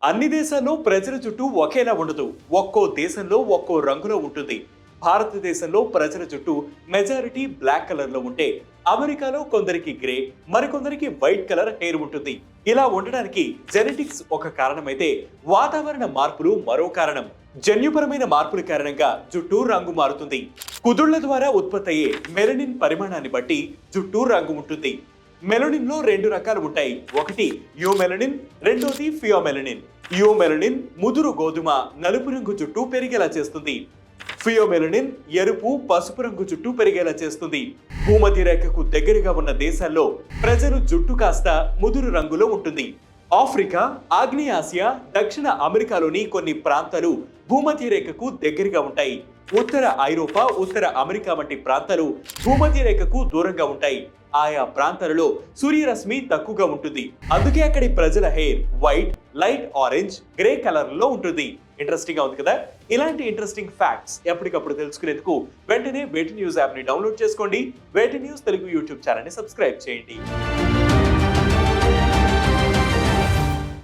అన్ని దేశాల్లో ప్రజల జుట్టు ఒకేలా ఉండదు. ఒక్కో దేశంలో ఒక్కో రంగులో ఉంటుంది. భారతదేశంలో ప్రజల జుట్టు మెజారిటీ బ్లాక్ కలర్ లో ఉంటే, అమెరికాలో కొందరికి గ్రే, మరికొందరికి వైట్ కలర్ హెయిర్ ఉంటుంది. ఇలా ఉండడానికి జెనెటిక్స్ ఒక కారణమైతే, వాతావరణ మార్పులు మరో కారణం. జన్యుపరమైన మార్పుల కారణంగా జుట్టు రంగు మారుతుంది. కుదుళ్ల ద్వారా ఉత్పత్తి అయ్యే మెలనిన్ పరిమాణాన్ని బట్టి జుట్టు రంగు ఉంటుంది. మెలనిన్ లో రెండు రకాలు ఉంటాయి. ఒకటి యూమెలనిన్, రెండోది ఫియోమెలనిన్. యూమెలనిన్ ముదురు గోధుమ నలుపు రంగు జుట్టు పెరిగేలా చేస్తుంది. ఫియోమెలనిన్ ఎరుపు పసుపు రంగు జుట్టు పెరిగేలా చేస్తుంది. భూమధ్య రేఖకు దగ్గరగా ఉన్న దేశాల్లో ప్రజలు జుట్టు కాస్త ముదురు రంగులో ఉంటుంది. ఆఫ్రికా, ఆగ్నేయ ఆసియా, దక్షిణ అమెరికాలోని కొన్ని ప్రాంతాలు భూమధ్య రేఖకు దగ్గరగా ఉంటాయి. ఉత్తర ఐరోపా, ఉత్తర అమెరికా వంటి ప్రాంతాలు భూమధ్య రేఖకు దూరంగా ఉంటాయి. ఆయా ప్రాంతాలలో సూర్యరశ్మి తక్కువగా ఉంటుంది. అందుకే అక్కడి ప్రజల hair white, light orange, grey colour లో ఉంటుంది. ఇంట్రెస్టింగ్ గా ఉంది కదా? ఇలాంటి ఇంట్రెస్టింగ్ ఫ్యాక్ట్స్ ఎప్పటికప్పుడు తెలుసుకునేందుకు వెంటనే వేటి న్యూస్ యాప్ ని డౌన్లోడ్ చేసుకోండి. వేటి న్యూస్ తెలుగు యూట్యూబ్ ఛానల్ ని సబ్స్క్రైబ్ చేయండి.